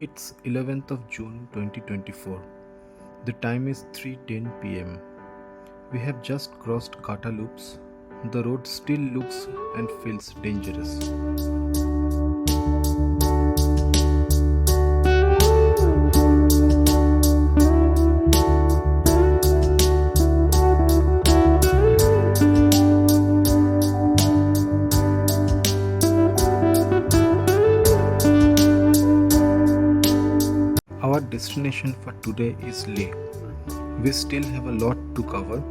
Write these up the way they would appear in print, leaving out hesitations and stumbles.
It's 11th of June 2024. The time is 3:10 pm. We have just crossed Gata Loops. The road still looks and feels dangerous. Our destination for today is Leh. We still have a lot to cover.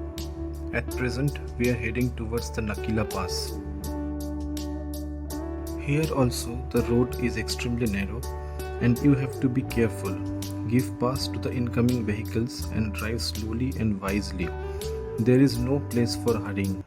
At present, we are heading towards the Nakee Pass. Here also, the road is extremely narrow and you have to be careful. Give pass to the incoming vehicles and drive slowly and wisely. There is no place for hurrying.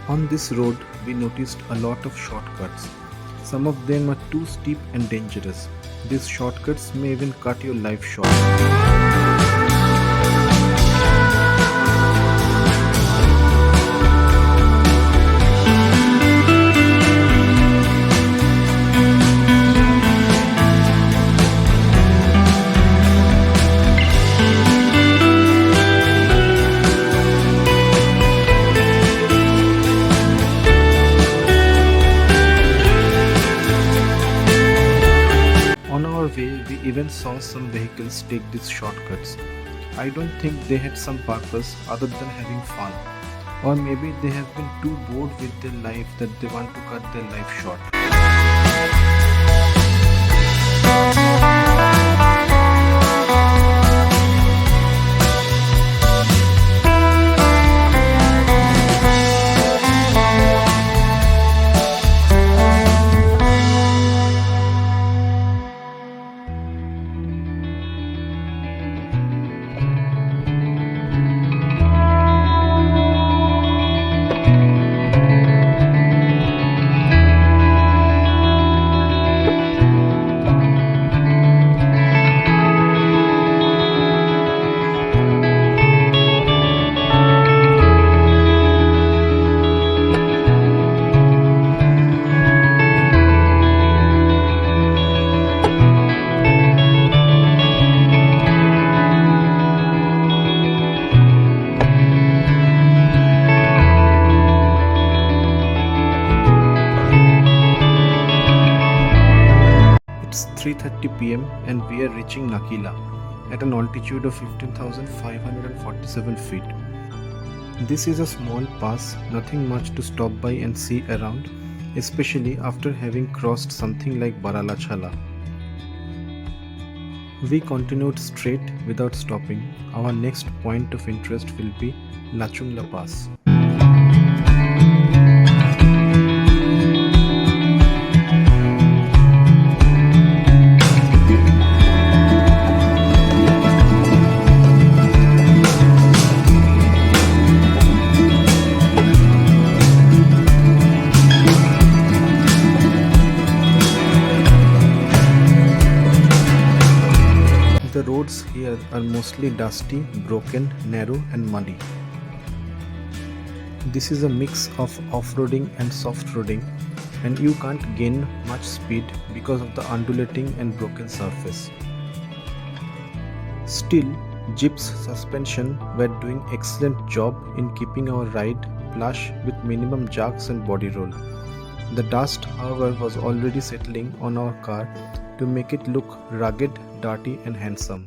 On this road, we noticed a lot of shortcuts. Some of them are too steep and dangerous. These shortcuts may even cut your life short. even saw some vehicles take these shortcuts. I don't think they had some purpose other than having fun. Or maybe they have been too bored with their life that they want to cut their life short. It's 3:30 pm and we are reaching Nakee at an altitude of 15,547 feet. This is a small pass, nothing much to stop by and see around, especially after having crossed something like Baralachala. We continued straight without stopping. Our next point of interest will be Lachung Pass. The roads here are mostly dusty, broken, narrow and muddy. This is a mix of off-roading and soft-roading, and you can't gain much speed because of the undulating and broken surface. Still, Jeep's suspension were doing excellent job in keeping our ride plush with minimum jerks and body roll. The dust, however, was already settling on our car to make it look rugged, dirty and handsome.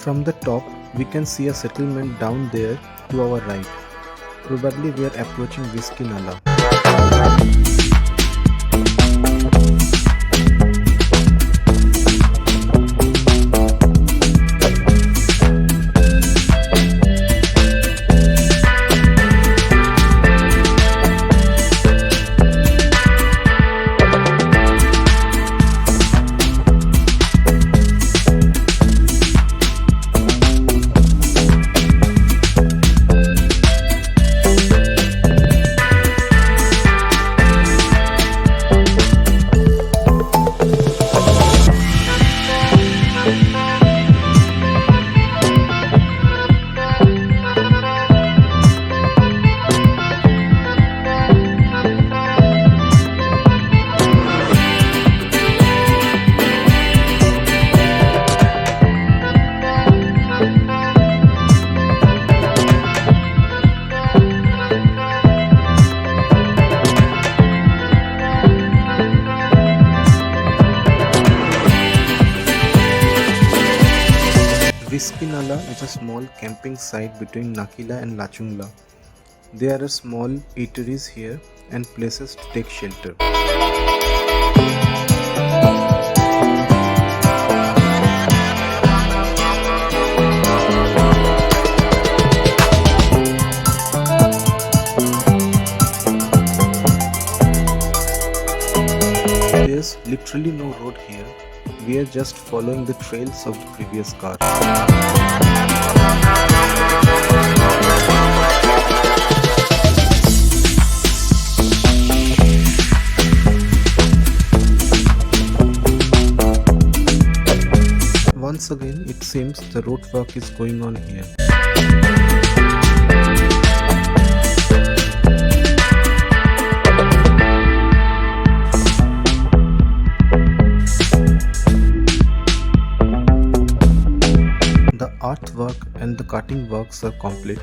From the top, we can see a settlement down there to our right. Probably we are approaching Whiskey Nala. Whiskey Nala is a small camping site between Nakee and Lachung. There are small eateries here and places to take shelter. There's literally no road here. We are just following the trails of the previous car. Once again, it seems the road work is going on here. The artwork and the cutting works are complete.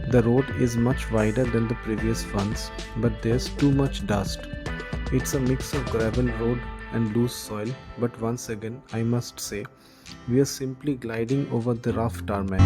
The road is much wider than the previous ones, but there's too much dust. It's a mix of gravel road and loose soil, but once again I must say, we are simply gliding over the rough tarmac.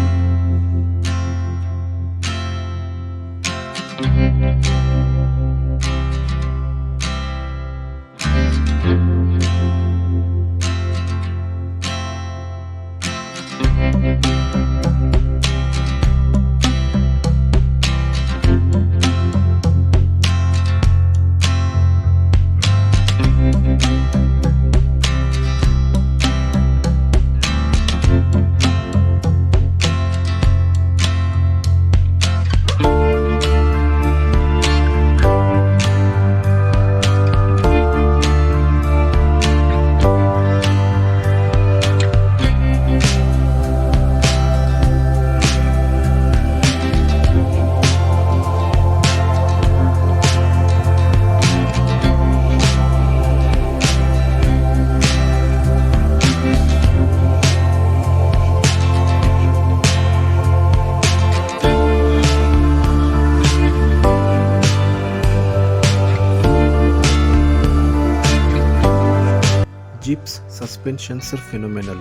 Jeep's suspensions are phenomenal.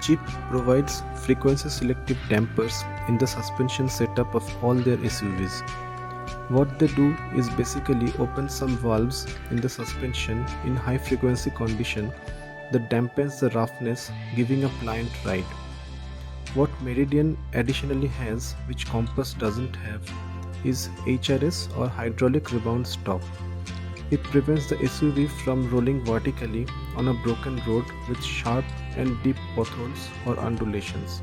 Jeep provides frequency selective dampers in the suspension setup of all their SUVs. What they do is basically open some valves in the suspension in high frequency condition that dampens the roughness, giving a pliant ride. What Meridian additionally has, which Compass doesn't have, is HRS or hydraulic rebound stop. It prevents the SUV from rolling vertically on a broken road with sharp and deep potholes or undulations.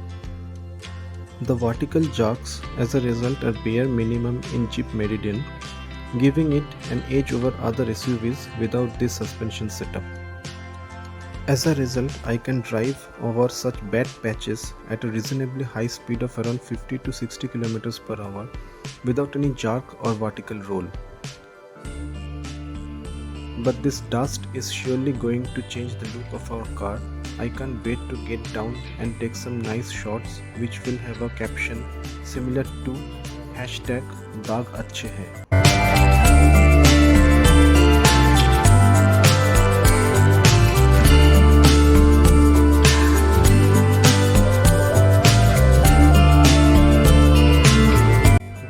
The vertical jerks as a result are bare minimum in Jeep Meridian, giving it an edge over other SUVs without this suspension setup. As a result, I can drive over such bad patches at a reasonably high speed of around 50 to 60 km per hour without any jerk or vertical roll. But this dust is surely going to change the look of our car. I can't wait to get down and take some nice shots which will have a caption similar to #दाग अच्छे हैं।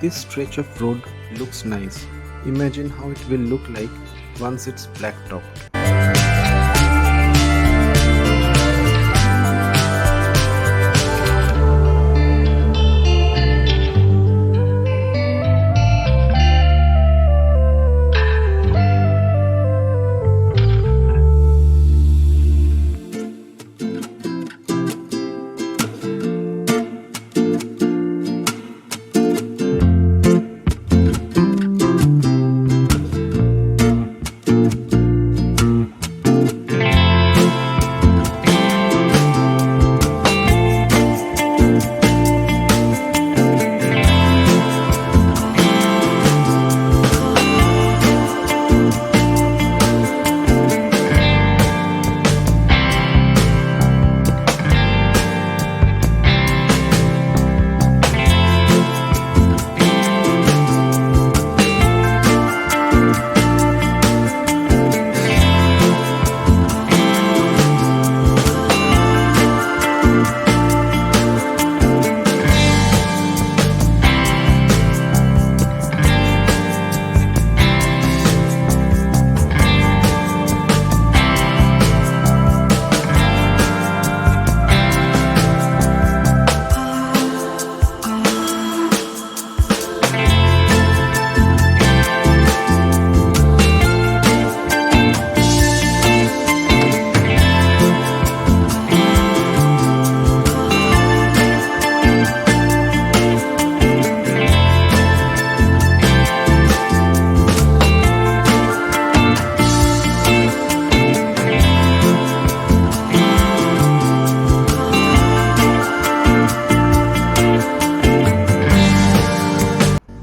This stretch of road looks nice. Imagine how it will look like once it's blacktopped.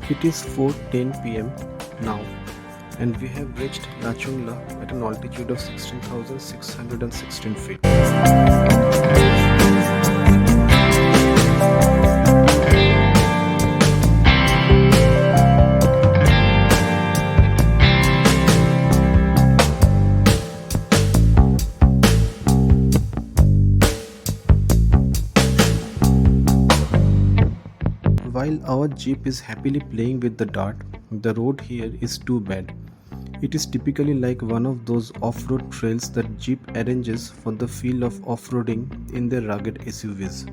It is 4:10 p.m. now, and we have reached Lachung at an altitude of 16,616 feet. While our Jeep is happily playing with the dart, the road here is too bad. It is typically like one of those off-road trails that Jeep arranges for the feel of off-roading in their rugged SUVs.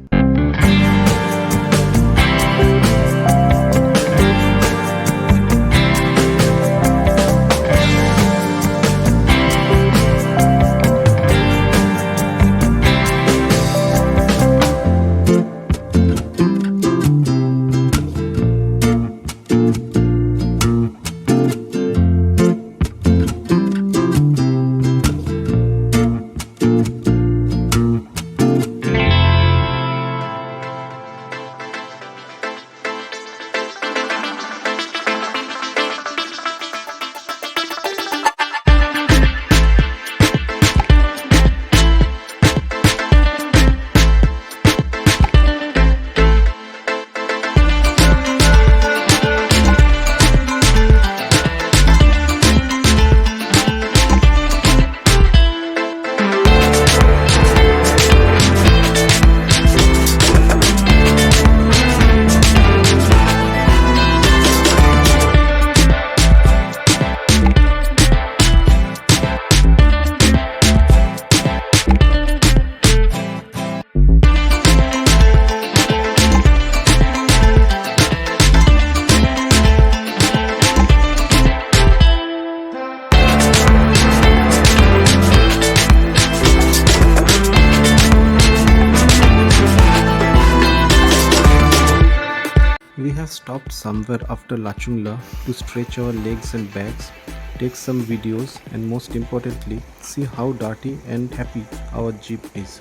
We have stopped somewhere after Lachung to stretch our legs and backs, take some videos, and most importantly, see how dirty and happy our Jeep is.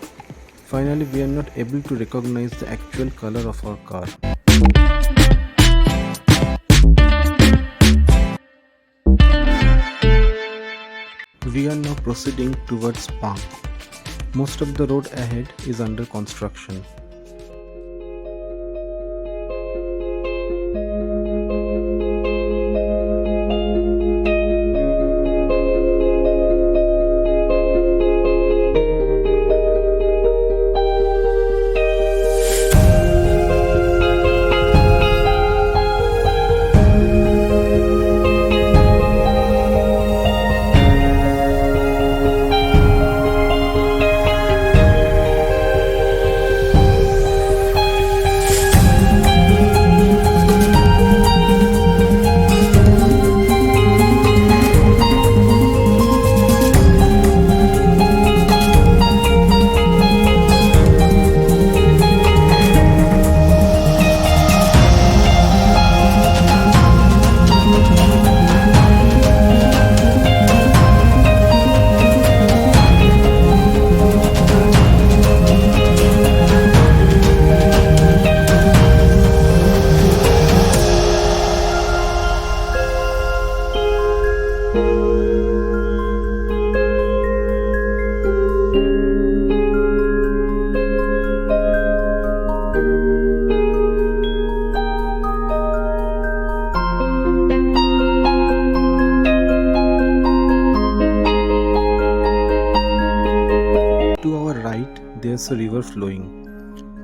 Finally, we are not able to recognize the actual color of our car. We are now proceeding towards Pang. Most of the road ahead is under construction. sense a river flowing.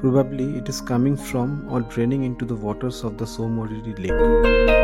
Probably it is coming from or draining into the waters of the Somoriri lake.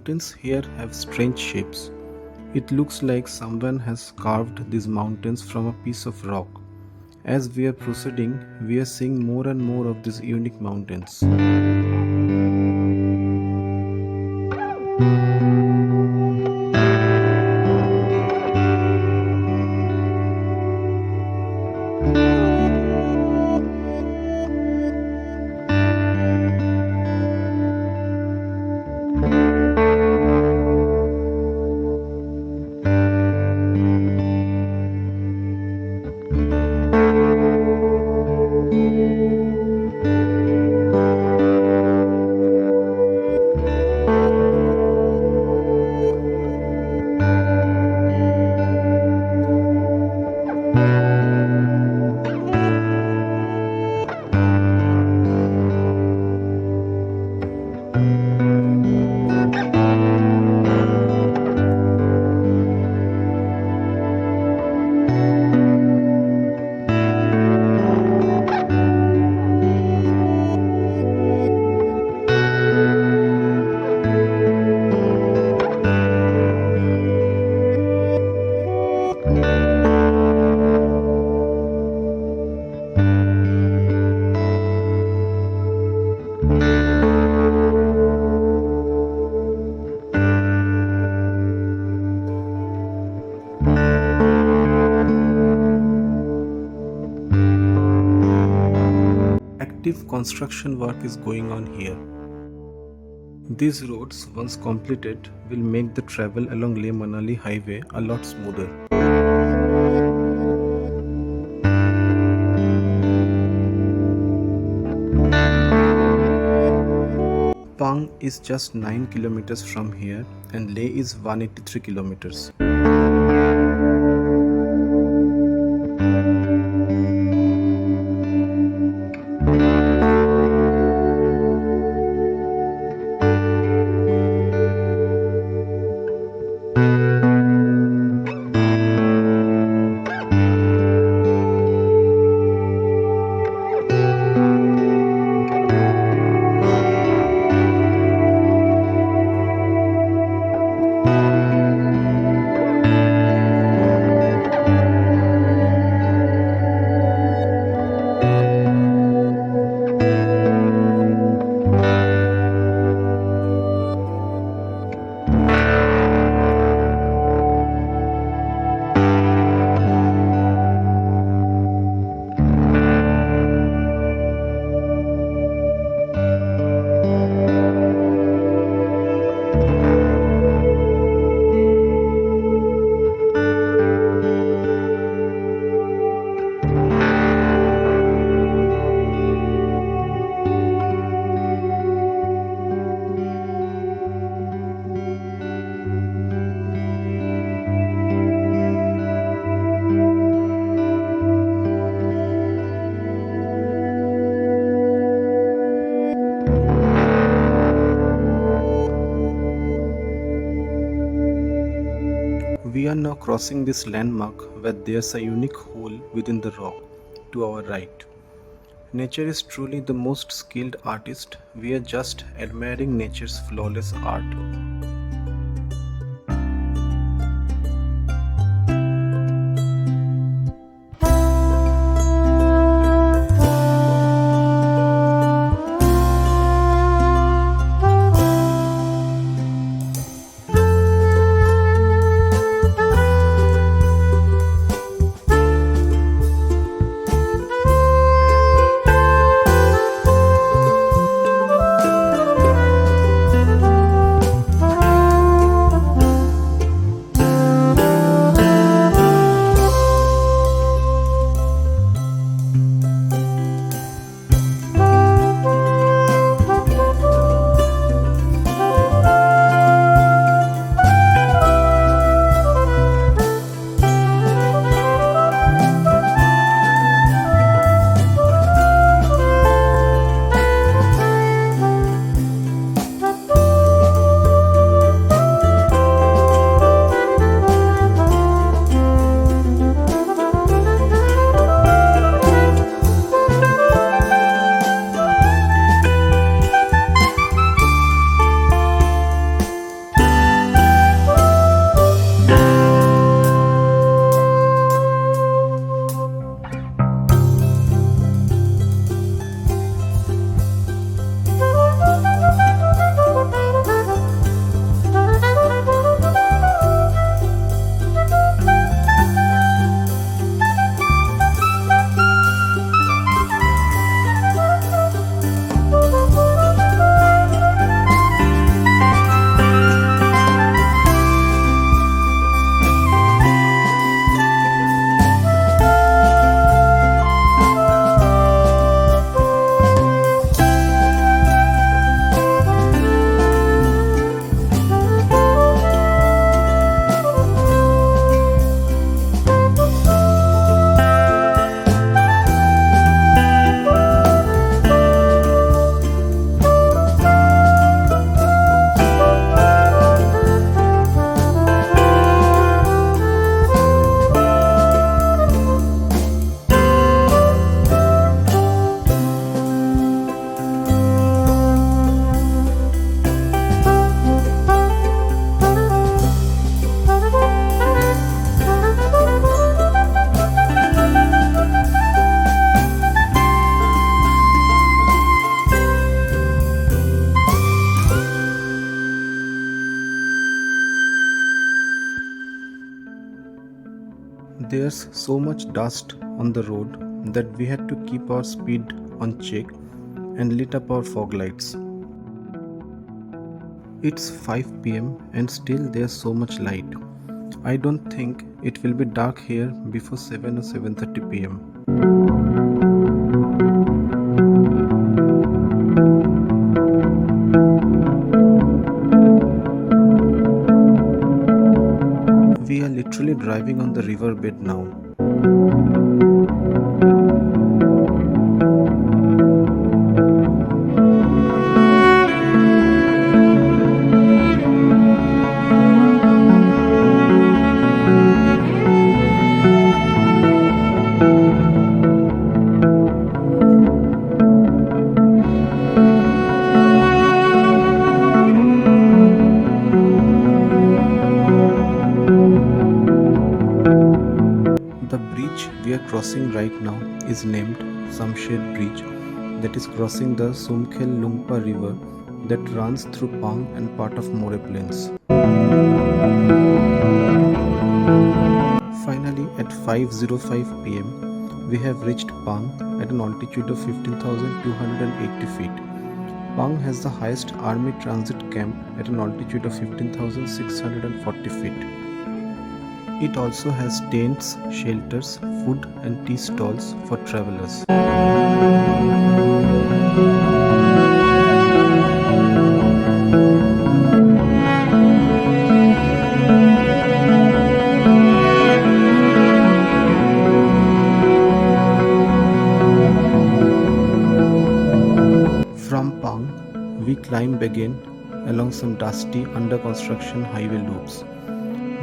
mountains here have strange shapes. It looks like someone has carved these mountains from a piece of rock. As we are proceeding, we are seeing more and more of these unique mountains. active construction work is going on here. These roads, once completed, will make the travel along Leh-Manali highway a lot smoother. Pang is just 9 kilometers from here and Leh is 183 kilometers. We are now crossing this landmark where there's a unique hole within the rock to our right. Nature is truly the most skilled artist. We are just admiring nature's flawless art. There's so much dust on the road that we had to keep our speed on check and lit up our fog lights. It's 5 p.m. and still there's so much light. I don't think it will be dark here before 7 or 7:30 p.m. We are literally driving on the riverbed now. The bridge we are crossing right now is named Samshed Bridge, that is crossing the Sumkhel Lungpa river that runs through Pang and part of Moray plains. Finally, at 5:05 p.m., we have reached Pang at an altitude of 15,280 feet. Pang has the highest army transit camp at an altitude of 15,640 feet. It also has tents, shelters, food and tea stalls for travelers. From Pang, we climb again along some dusty under construction highway loops.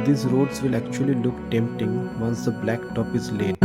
These roads will actually look tempting once the black top is laid.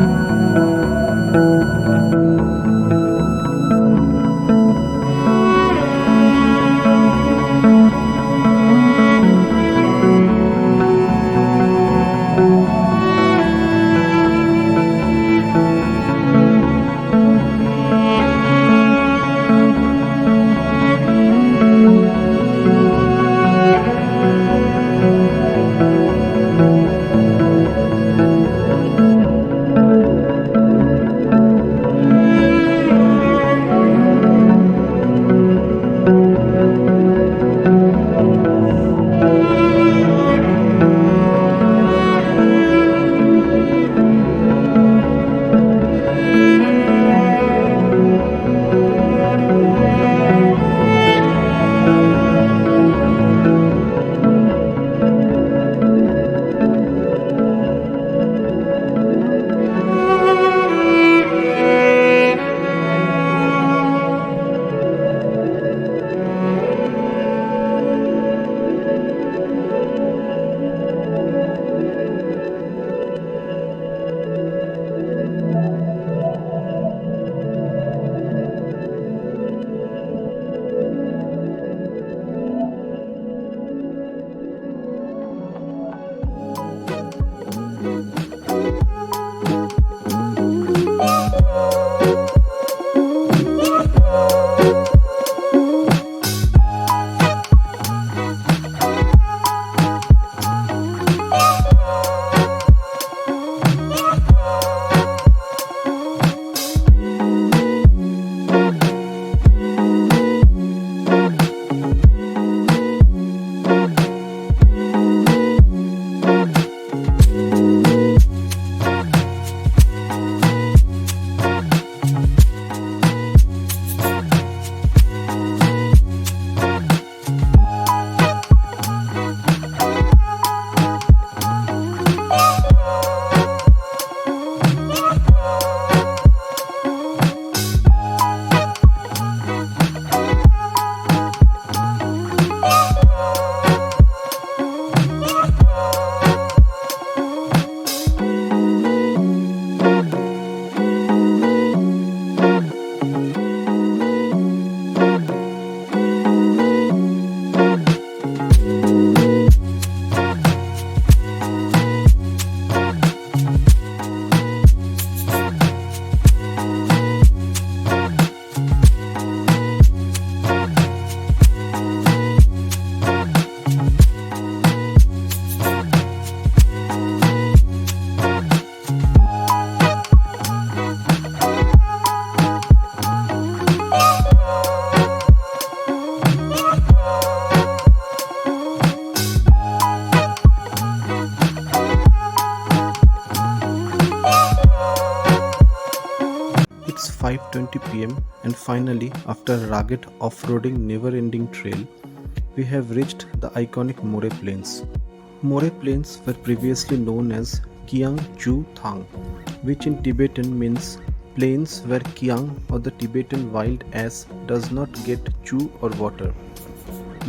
5:20 pm, and finally, after a rugged off-roading never-ending trail, we have reached the iconic Moray Plains. Moray Plains were previously known as Kiang Chu Thang, which in Tibetan means plains where Kiang or the Tibetan wild ass does not get chew or water.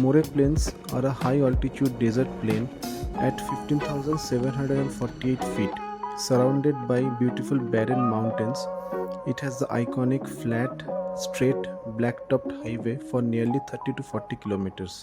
Moray Plains are a high-altitude desert plain at 15,748 feet, surrounded by beautiful barren mountains. It has the iconic flat, straight, black-topped highway for nearly 30 to 40 kilometers.